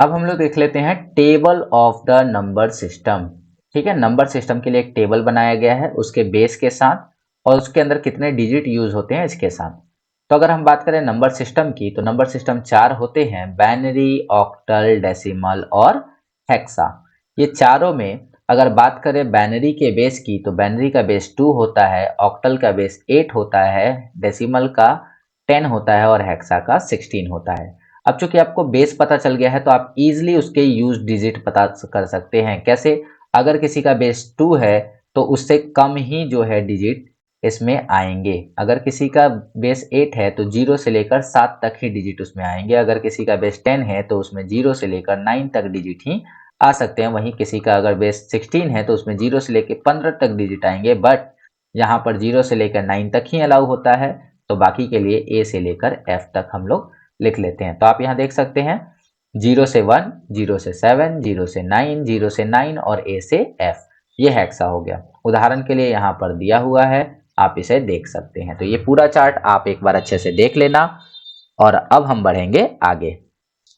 अब हम लोग देख लेते हैं table of the number system. ठीक है, नंबर सिस्टम के लिए एक टेबल बनाया गया है उसके बेस के साथ और उसके अंदर कितने डिजिट यूज होते हैं इसके साथ। तो अगर हम बात करें नंबर सिस्टम की तो नंबर सिस्टम चार होते हैं, बाइनरी, ऑक्टल, डेसिमल और हेक्सा। ये चारों में अगर बात करें बाइनरी के बेस की तो बाइनरी का बेस 2 होता है, ऑक्टल का बेस 8 होता है, डेसिमल का 10 होता है और हेक्सा का 16 होता है। अब चूंकि आपको बेस पता चल गया है तो आप इजीली उसके यूज डिजिट पता कर सकते हैं। कैसे? अगर किसी का बेस 2 है तो उससे कम ही जो है डिजिट इसमें आएंगे। अगर किसी का बेस 8 है तो 0 से लेकर 7 तक ही डिजिट उसमें आएंगे। अगर किसी का बेस 10 है तो उसमें 0 से लेकर 9 तक डिजिट ही आ सकते हैं। वहीं किसी का अगर बेस 16 है तो उसमें 0 से लेकर 15 तक डिजिट आएंगे, बट यहाँ पर 0 से लेकर 9 तक ही अलाउ होता है। तो बाकी के लिए ए से लेकर एफ तक हम लोग लिख लेते हैं। तो आप यहाँ देख सकते हैं 0 से 1, 0 से 7, 0 से 9, 0 से 9 और ए से एफ। ये हेक्सा हो गया। उदाहरण के लिए यहाँ पर दिया हुआ है, आप इसे देख सकते हैं। तो ये पूरा चार्ट आप एक बार अच्छे से देख लेना और अब हम बढ़ेंगे आगे।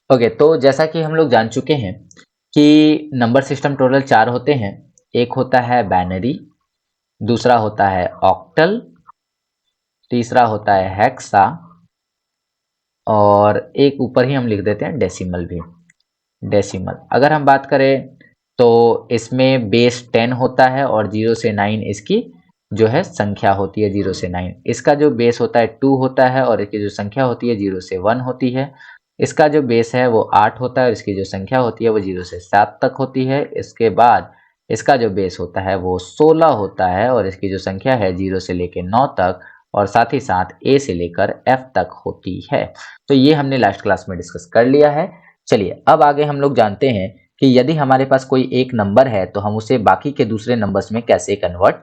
ओके, तो जैसा कि हम लोग जान चुके हैं कि नंबर सिस्टम टोटल चार होते हैं। एक होता है बाइनरी, दूसरा होता है ऑक्टल, तीसरा होता है हेक्सा और एक ऊपर ही हम लिख देते हैं डेसिमल भी। डेसिमल अगर हम बात करें तो इसमें बेस 10 होता है और 0 से 9 इसकी जो है संख्या होती है। 0 से 9 इसका जो बेस होता है 2 होता है और इसकी जो संख्या होती है 0 से 1 होती है। इसका जो बेस है वो 8 होता है और इसकी जो संख्या होती है वो 0 से 7 तक होती है। इसके बाद इसका जो बेस होता है वो 16 होता है और इसकी जो संख्या है 0 से लेकर 9 तक और साथ ही साथ ए से लेकर एफ तक होती है। तो ये हमने लास्ट क्लास में डिस्कस कर लिया है। चलिए अब आगे हम लोग जानते हैं कि यदि हमारे पास कोई एक नंबर है तो हम उसे बाकी के दूसरे नंबर्स में कैसे कन्वर्ट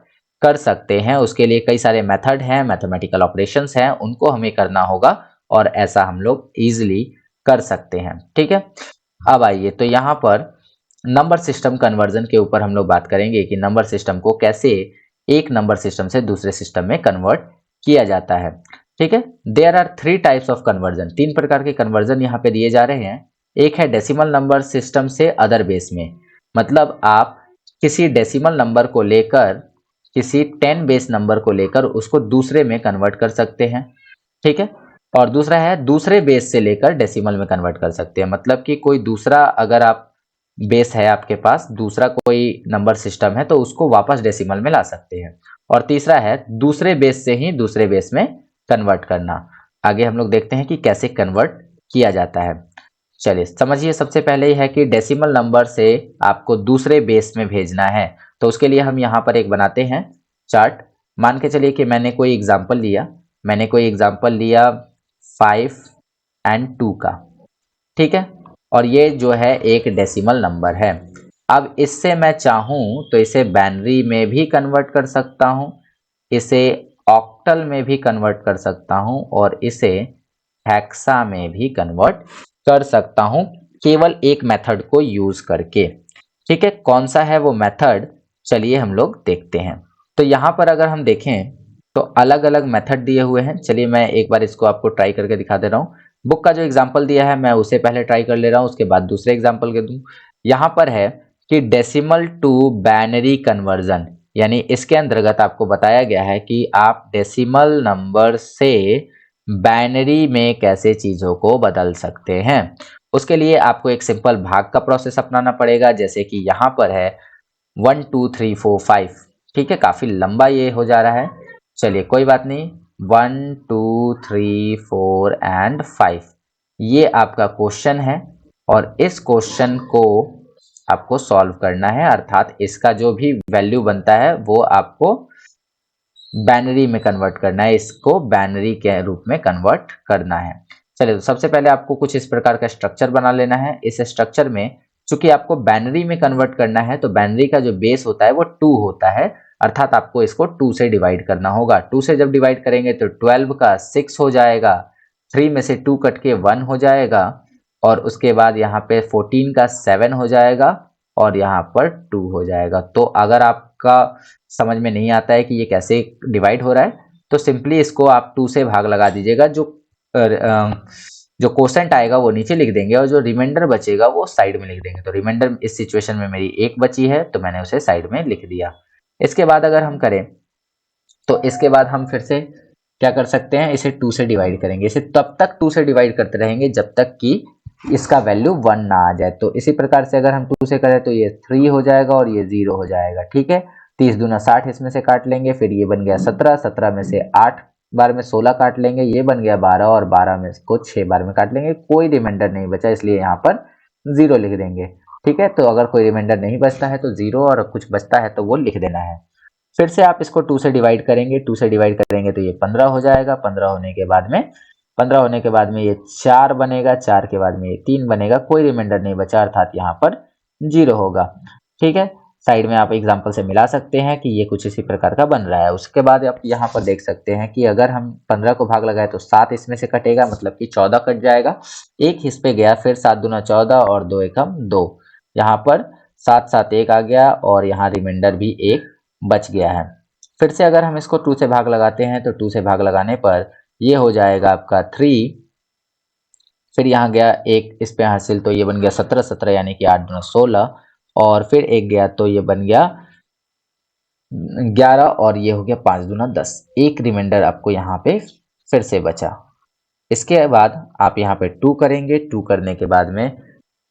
कर सकते हैं। उसके लिए कई सारे मेथड हैं, मैथमेटिकल ऑपरेशंस हैं, उनको हमें करना होगा और ऐसा हम लोग इजीली कर सकते हैं। ठीक है, अब आइए तो यहाँ पर नंबर सिस्टम कन्वर्जन के ऊपर हम लोग बात करेंगे कि नंबर सिस्टम को कैसे एक नंबर सिस्टम से दूसरे सिस्टम में कन्वर्ट किया जाता है। ठीक है, there are three types of conversion. तीन प्रकार के कन्वर्जन यहाँ पे दिए जा रहे हैं। एक है डेसिमल नंबर सिस्टम से अदर बेस में, मतलब आप किसी डेसिमल नंबर को लेकर किसी 10 बेस नंबर को लेकर उसको दूसरे में कन्वर्ट कर सकते हैं। ठीक है, और दूसरा है दूसरे बेस से लेकर डेसिमल में कन्वर्ट कर सकते हैं, मतलब कि कोई दूसरा अगर आप बेस है आपके पास, दूसरा कोई नंबर सिस्टम है तो उसको वापस डेसिमल में ला सकते हैं। और तीसरा है दूसरे बेस से ही दूसरे बेस में कन्वर्ट करना। आगे हम लोग देखते हैं कि कैसे कन्वर्ट किया जाता है। चलिए समझिए, सबसे पहले ही है कि डेसिमल नंबर से आपको दूसरे बेस में भेजना है। तो उसके लिए हम यहाँ पर एक बनाते हैं चार्ट। मान के चलिए कि मैंने कोई एग्जाम्पल लिया 5 एंड 2 का। ठीक है, और ये जो है एक डेसिमल नंबर है। अब इससे मैं चाहूं तो इसे बाइनरी में भी कन्वर्ट कर सकता हूं, इसे ऑक्टल में भी कन्वर्ट कर सकता हूं और इसे हेक्सा में भी कन्वर्ट कर सकता हूं, केवल एक मेथड को यूज करके। ठीक है, कौन सा है वो मेथड, चलिए हम लोग देखते हैं। तो यहाँ पर अगर हम देखें तो अलग अलग मेथड दिए हुए हैं। चलिए मैं एक बार इसको आपको ट्राई करके दिखा दे रहा हूँ। बुक का जो एग्जाम्पल दिया है मैं उसे पहले ट्राई कर ले रहा हूँ, उसके बाद दूसरे एग्जाम्पल के दूं। यहाँ पर है कि डेसिमल टू बाइनरी कन्वर्जन, यानी इसके अंतर्गत आपको बताया गया है कि आप डेसिमल नंबर से बाइनरी में कैसे चीजों को बदल सकते हैं। उसके लिए आपको एक सिंपल भाग का प्रोसेस अपनाना पड़ेगा, जैसे कि यहाँ पर है 1 2 3 4 5। ठीक है, काफी लंबा ये हो जा रहा है, चलिए कोई बात नहीं। 1 2 3 4 एंड 5 ये आपका क्वेश्चन है और इस क्वेश्चन को आपको सॉल्व करना है, अर्थात इसका जो भी वैल्यू बनता है वो आपको बाइनरी में कन्वर्ट करना है, इसको बाइनरी के रूप में कन्वर्ट करना है। चलिए तो सबसे पहले आपको कुछ इस प्रकार का स्ट्रक्चर बना लेना है। इस स्ट्रक्चर में चूंकि आपको बाइनरी में कन्वर्ट करना है तो बाइनरी का जो बेस होता है वो 2 होता है, अर्थात आपको इसको 2 से डिवाइड करना होगा। 2 से जब डिवाइड करेंगे तो 12 का 6 हो जाएगा, 3 में से 2 कट के 1 हो जाएगा और उसके बाद यहाँ पे 14 का 7 हो जाएगा और यहाँ पर 2 हो जाएगा। तो अगर आपका समझ में नहीं आता है कि ये कैसे डिवाइड हो रहा है तो सिंपली इसको आप 2 से भाग लगा दीजिएगा। जो जो कोसेंट आएगा वो नीचे लिख देंगे और जो रिमाइंडर बचेगा वो साइड में लिख देंगे। तो रिमाइंडर इस सिचुएशन में मेरी 1 बची है तो मैंने उसे साइड में लिख दिया। इसके बाद अगर हम करें तो इसके बाद हम फिर से क्या कर सकते हैं, इसे 2 से डिवाइड करेंगे। इसे तब तक 2 से डिवाइड करते रहेंगे जब तक कि इसका वैल्यू 1 ना आ जाए। तो इसी प्रकार से अगर हम 2 से करें तो ये 3 हो जाएगा और ये 0 हो जाएगा। ठीक है, 30 दूना 60 इसमें से काट लेंगे, फिर ये बन गया 17, 17 में से 8 बार में 16 काट लेंगे, ये बन गया 12 और 12 में इसको 6 बार में काट लेंगे। कोई रिमाइंडर नहीं बचा इसलिए यहाँ पर 0 लिख देंगे। ठीक है, तो अगर कोई रिमाइंडर नहीं बचता है तो 0 और कुछ बचता है तो वो लिख देना है। फिर से आप इसको 2 से डिवाइड करेंगे, 2 से डिवाइड करेंगे तो ये 15 हो जाएगा। 15 होने के बाद में 15 होने के बाद में ये 4 बनेगा, 4 के बाद में ये 3 बनेगा, कोई रिमाइंडर नहीं बचा अर्थात यहाँ पर 0 होगा। ठीक है, साइड में आप एग्जांपल से मिला सकते हैं कि ये कुछ इसी प्रकार का बन रहा है। उसके बाद आप यहाँ पर देख सकते हैं कि अगर हम 15 को भाग लगाए तो 7 इसमें से कटेगा, मतलब कि 14 कट जाएगा। एक हिस्स पे गया, फिर 7 दूना 14 और 2 एकम 2, यहाँ पर 7 7 1 आ गया और यहाँ रिमाइंडर भी 1 बच गया है। फिर से अगर हम इसको 2 से भाग लगाते हैं तो 2 से भाग लगाने पर ये हो जाएगा आपका 3, फिर यहाँ गया एक इस पे हासिल तो ये बन गया 17 17 यानी कि 8 दूना 16 और फिर एक गया तो ये बन गया 11 और ये हो गया 5 दूना 10। एक रिमाइंडर आपको यहाँ पे फिर से बचा। इसके बाद आप यहाँ पे 2 करेंगे, 2 करने के बाद में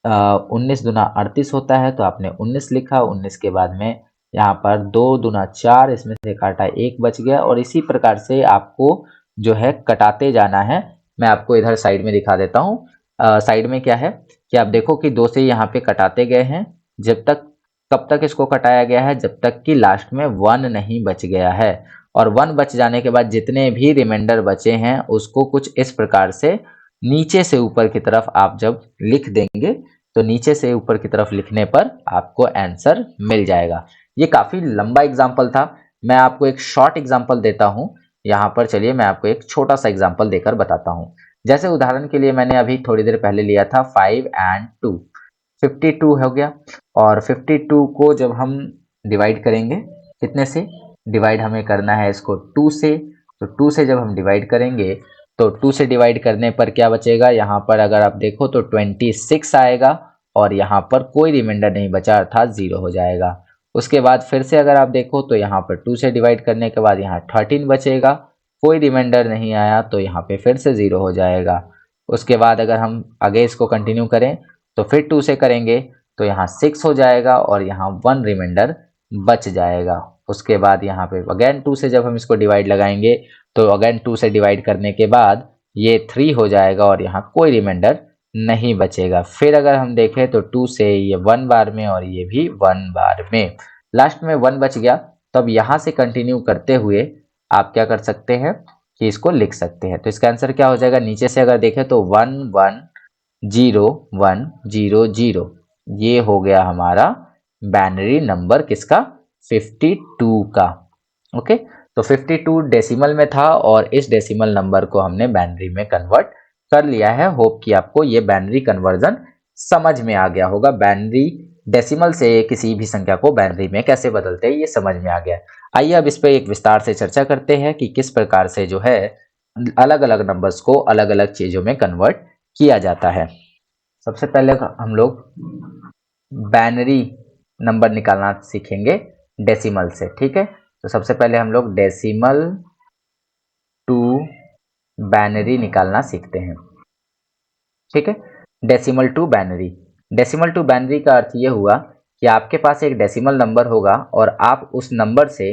19 दूना 38 होता है तो आपने 19 लिखा। 19 के बाद में यहाँ पर 2 दूना 4 इसमें से काटा 1 बच गया और इसी प्रकार से आपको जो है कटाते जाना है। मैं आपको इधर साइड में दिखा देता हूँ। साइड में क्या है कि आप देखो कि 2 से यहाँ पे कटाते गए हैं, जब तक कब तक इसको कटाया गया है, जब तक कि लास्ट में 1 नहीं बच गया है। और 1 बच जाने के बाद जितने भी रिमाइंडर बचे हैं उसको कुछ इस प्रकार से नीचे से ऊपर की तरफ आप जब लिख देंगे तो नीचे से ऊपर की तरफ लिखने पर आपको आंसर मिल जाएगा। ये काफी लंबा एग्जाम्पल था, मैं आपको एक शॉर्ट एग्जाम्पल देता हूँ। यहाँ पर चलिए मैं आपको एक छोटा सा एग्जाम्पल देकर बताता हूँ। जैसे उदाहरण के लिए मैंने अभी थोड़ी देर पहले लिया था 5 and 2, 52 हो गया। और 52 को जब हम डिवाइड करेंगे कितने से, डिवाइड हमें करना है इसको 2 से, तो 2 से जब हम डिवाइड करेंगे तो 2 से डिवाइड करने पर क्या बचेगा, यहाँ पर अगर आप देखो तो 26 आएगा और यहाँ पर कोई रिमाइंडर नहीं बचा अर्थात 0 हो जाएगा। उसके बाद फिर से अगर आप देखो तो यहाँ पर 2 से डिवाइड करने के बाद यहाँ 13 बचेगा, कोई रिमाइंडर नहीं आया तो यहाँ पे फिर से 0 हो जाएगा। उसके बाद अगर हम आगे इसको कंटिन्यू करें तो फिर 2 से करेंगे तो यहाँ 6 हो जाएगा और यहाँ 1 रिमाइंडर बच जाएगा। उसके बाद यहाँ पे अगेन 2 से जब हम इसको डिवाइड लगाएंगे तो अगेन 2 से डिवाइड करने के बाद ये 3 हो जाएगा और यहाँ कोई रिमाइंडर नहीं बचेगा। फिर अगर हम देखें तो 2 से ये 1 बार में और ये भी 1 बार में, लास्ट में 1 बच गया। तो अब यहाँ से कंटिन्यू करते हुए आप क्या कर सकते हैं कि इसको लिख सकते हैं। तो इसका आंसर क्या हो जाएगा, नीचे से अगर देखें तो 1 1 0 1 0 0, ये हो गया हमारा बाइनरी नंबर किसका, 52 का। ओके, तो 52 डेसिमल में था और इस डेसिमल नंबर को हमने बाइनरी में कन्वर्ट कर लिया है। होप कि आपको ये बाइनरी कन्वर्जन समझ में आ गया होगा। बाइनरी डेसिमल से किसी भी संख्या को बाइनरी में कैसे बदलते हैं ये समझ में आ गया। आइए अब इस पे एक विस्तार से चर्चा करते हैं कि किस प्रकार से जो है अलग अलग नंबर्स को अलग अलग चीजों में कन्वर्ट किया जाता है। सबसे पहले हम लोग बाइनरी नंबर निकालना सीखेंगे डेसिमल से। ठीक है, तो सबसे पहले हम लोग डेसिमल टू बाइनरी निकालना सीखते हैं। ठीक है, decimal to binary. Decimal to binary का अर्थ ये हुआ कि आपके पास एक डेसिमल नंबर होगा और आप उस नंबर से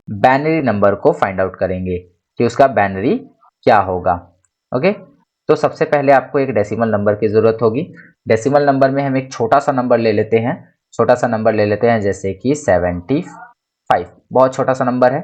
बाइनरी नंबर को फाइंड आउट करेंगे कि उसका बाइनरी क्या होगा। ओके, तो सबसे पहले आपको एक डेसिमल नंबर की जरूरत होगी। डेसिमल नंबर में हम एक छोटा सा नंबर ले लेते हैं, छोटा सा नंबर ले लेते हैं जैसे कि 75, बहुत छोटा सा नंबर है।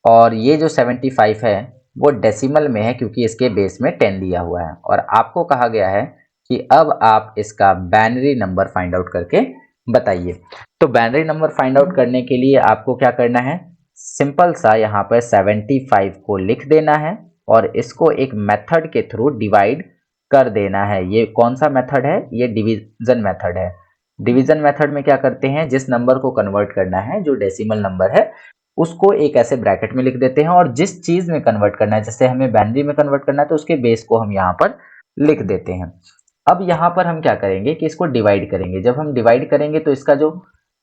और ये जो 75 है वो डेसिमल में है क्योंकि इसके बेस में 10 दिया हुआ है और आपको कहा गया है कि अब आप इसका बाइनरी नंबर फाइंड आउट करके बताइए। तो बाइनरी नंबर फाइंड आउट करने के लिए आपको क्या करना है, सिंपल सा यहाँ पर 75 को लिख देना है और इसको एक मेथड के थ्रू डिवाइड कर देना है। ये कौन सा मेथड है, ये डिवीजन मेथड है। डिवीजन मेथड में क्या करते हैं, जिस नंबर को कन्वर्ट करना है जो डेसिमल नंबर है उसको एक ऐसे ब्रैकेट में लिख देते हैं और जिस चीज में कन्वर्ट करना है, जैसे हमें बाइनरी में कन्वर्ट करना है तो उसके बेस को हम यहाँ पर लिख देते हैं। अब यहाँ पर हम क्या करेंगे कि इसको डिवाइड करेंगे। जब हम डिवाइड करेंगे तो इसका जो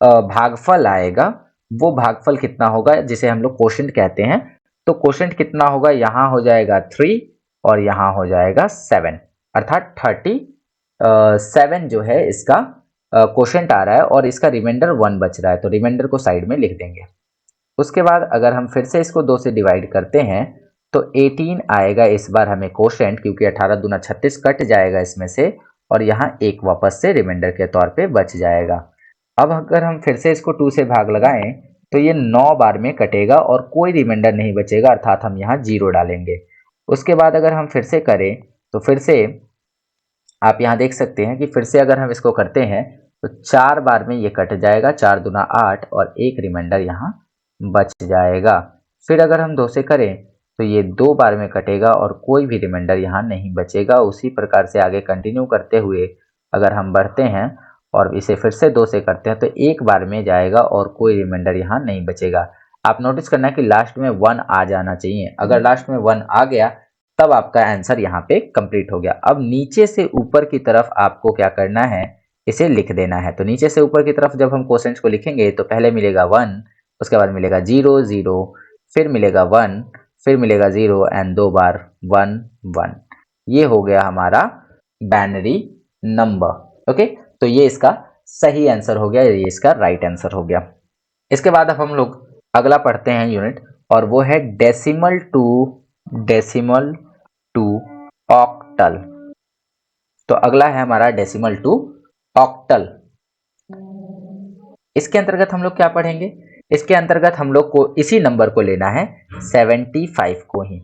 भागफल आएगा वो भागफल कितना होगा, जिसे हम लोग कोशेंट कहते हैं। तो कोशेंट कितना होगा, यहाँ हो जाएगा 3 और यहाँ हो जाएगा 7, अर्थात 37 जो है इसका कोशेंट आ रहा है और इसका रिमाइंडर 1 बच रहा है, तो रिमाइंडर को साइड में लिख देंगे। उसके बाद अगर हम फिर से इसको 2 से डिवाइड करते हैं तो 18 आएगा इस बार हमें कोशेंट, क्योंकि 18 दूना 36 कट जाएगा इसमें से और यहाँ 1 वापस से रिमाइंडर के तौर पे बच जाएगा। अब अगर हम फिर से इसको 2 से भाग लगाएं तो ये 9 बार में कटेगा और कोई रिमाइंडर नहीं बचेगा, अर्थात हम यहाँ 0 डालेंगे। उसके बाद अगर हम फिर से करें तो फिर से आप यहाँ देख सकते हैं कि फिर से अगर हम इसको करते हैं तो 4 बार में ये कट जाएगा, 4 दूना 8 और 1 रिमाइंडर यहाँ बच जाएगा। फिर अगर हम 2 से करें तो ये 2 बार में कटेगा और कोई भी रिमाइंडर यहाँ नहीं बचेगा। उसी प्रकार से आगे कंटिन्यू करते हुए अगर हम बढ़ते हैं और इसे फिर से 2 से करते हैं तो 1 बार में जाएगा और कोई रिमाइंडर यहाँ नहीं बचेगा। आप नोटिस करना है कि लास्ट में 1 आ जाना चाहिए। अगर लास्ट में 1 आ गया तब आपका आंसर यहाँ पे कंप्लीट हो गया। अब नीचे से ऊपर की तरफ आपको क्या करना है, इसे लिख देना है। तो नीचे से ऊपर की तरफ जब हम क्वेश्चंस को लिखेंगे तो पहले मिलेगा 1, उसके बाद मिलेगा 0 0, फिर मिलेगा 1, फिर मिलेगा 0 एंड 2 बार 1 1। ये हो गया हमारा बाइनरी नंबर। ओके, तो ये इसका सही आंसर हो गया, ये इसका राइट आंसर हो गया। इसके बाद अब हम लोग अगला पढ़ते हैं यूनिट, और वो है डेसिमल टू ऑक्टल। तो अगला है हमारा डेसिमल टू ऑक्टल। इसके अंतर्गत हम लोग क्या पढ़ेंगे, इसके अंतर्गत हम लोग को इसी नंबर को लेना है 75 को ही।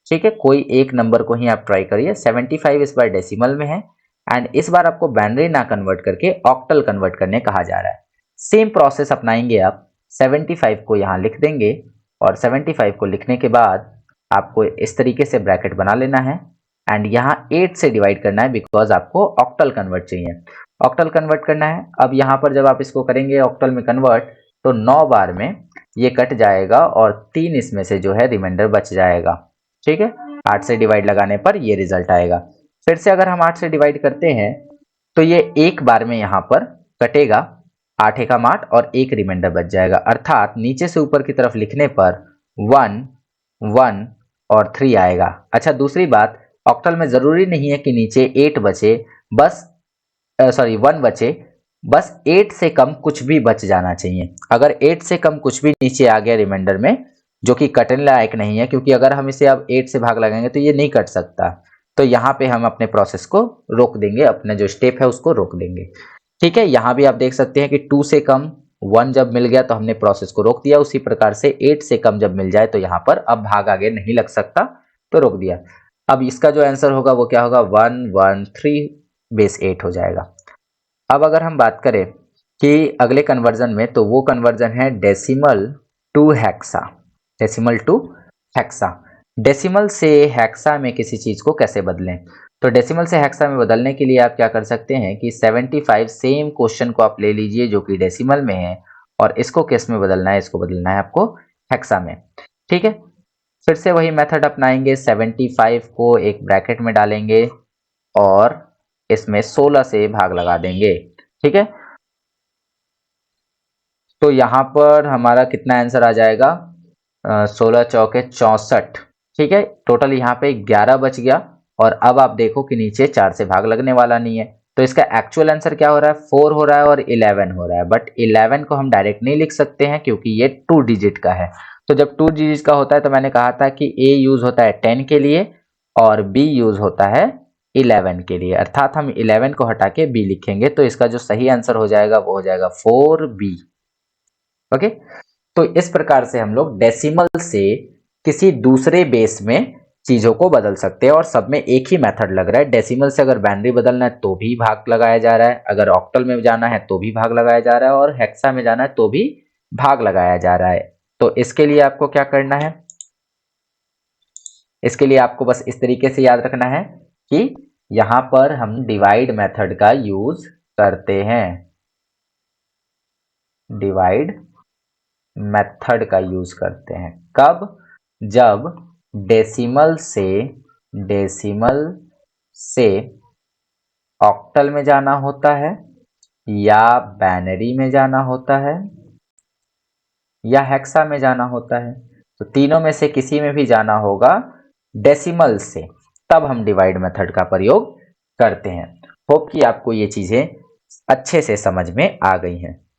ठीक है, कोई एक नंबर को ही आप ट्राई करिए। 75 इस बार डेसिमल में है एंड इस बार आपको बाइनरी ना कन्वर्ट करके ऑक्टल कन्वर्ट करने कहा जा रहा है। सेम प्रोसेस अपनाएंगे आप। 75 को यहाँ लिख देंगे और 75 को लिखने के बाद आपको इस तरीके से ब्रैकेट बना लेना है एंड यहाँ 8 से डिवाइड करना है, बिकॉज आपको ऑक्टल कन्वर्ट चाहिए। ऑक्टल कन्वर्ट करना है। अब यहाँ पर जब आप इसको करेंगे ऑक्टल में कन्वर्ट तो 9 बार में ये कट जाएगा और 3 इसमें से जो है रिमाइंडर बच जाएगा। ठीक है, 8 से डिवाइड लगाने पर ये रिजल्ट आएगा। फिर से अगर हम 8 से डिवाइड करते हैं तो ये 1 बार में यहाँ पर कटेगा, 8 एकम 8 और 1 रिमाइंडर बच जाएगा, अर्थात नीचे से ऊपर की तरफ लिखने पर 1 1 और 3 आएगा। अच्छा, दूसरी बात, ऑक्टल में जरूरी नहीं है कि नीचे 8 बचे, बस 1 बचे, बस 8 से कम कुछ भी बच जाना चाहिए। अगर 8 से कम कुछ भी नीचे आ गया रिमाइंडर में, जो कि कटने लायक नहीं है, क्योंकि अगर हम इसे अब 8 से भाग लगाएंगे तो ये नहीं कट सकता, तो यहाँ पे हम अपने प्रोसेस को रोक देंगे, अपने जो स्टेप है उसको रोक देंगे। ठीक है, यहाँ भी आप देख सकते हैं कि 2 से कम 1 जब मिल गया तो हमने प्रोसेस को रोक दिया। उसी प्रकार से 8 से कम जब मिल जाए तो यहाँ पर अब भाग आगे नहीं लग सकता, तो रोक दिया। अब इसका जो आंसर होगा वो क्या होगा, 1 1 3 बेस 8 हो जाएगा। अब अगर हम बात करें कि अगले कन्वर्जन में, तो वो कन्वर्जन है decimal to hexa. Decimal to hexa. Decimal से हेक्सा में किसी चीज को कैसे बदलें, तो डेसिमल से हेक्सा में बदलने के लिए आप क्या कर सकते हैं कि 75 सेम क्वेश्चन को आप ले लीजिए जो कि डेसिमल में है, और इसको किस में बदलना है, इसको बदलना है आपको हेक्सा में। ठीक है, फिर से वही मेथड अपनाएंगे। 75 को एक ब्रैकेट में डालेंगे और इसमें 16 से भाग लगा देंगे। ठीक है, तो यहां पर हमारा कितना आंसर आ जाएगा, 16 चौके 64। ठीक है, टोटल यहाँ पे 11 बच गया। और अब आप देखो कि नीचे 4 से भाग लगने वाला नहीं है, तो इसका एक्चुअल आंसर क्या हो रहा है, 4 हो रहा है और 11 हो रहा है। बट 11 को हम डायरेक्ट नहीं लिख सकते हैं क्योंकि ये 2 डिजिट का है। तो जब 2 डिजिट का होता है तो मैंने कहा था कि ए यूज होता है 10 के लिए और बी यूज होता है 11 के लिए, अर्थात हम 11 को हटा के बी लिखेंगे, तो इसका जो सही आंसर हो जाएगा वो हो जाएगा 4B। ओके, तो इस प्रकार से हम लोग डेसिमल से किसी दूसरे बेस में चीजों को बदल सकते हैं और सब में एक ही मेथड लग रहा है। डेसिमल से अगर बाइनरी बदलना है तो भी भाग लगाया जा रहा है, अगर ऑक्टल में जाना है तो भी भाग लगाया जा रहा है, और हेक्सा में जाना है तो भी भाग लगाया जा रहा है। तो इसके लिए आपको क्या करना है, इसके लिए आपको बस इस तरीके से याद रखना है कि यहां पर हम डिवाइड मेथड का यूज करते हैं। डिवाइड मेथड का यूज करते हैं कब, जब डेसिमल से ऑक्टल में जाना होता है या बाइनरी में जाना होता है या हेक्सा में जाना होता है। तो तीनों में से किसी में भी जाना होगा डेसिमल से, तब हम डिवाइड मेथड का प्रयोग करते हैं। होप कि आपको ये चीजें अच्छे से समझ में आ गई हैं।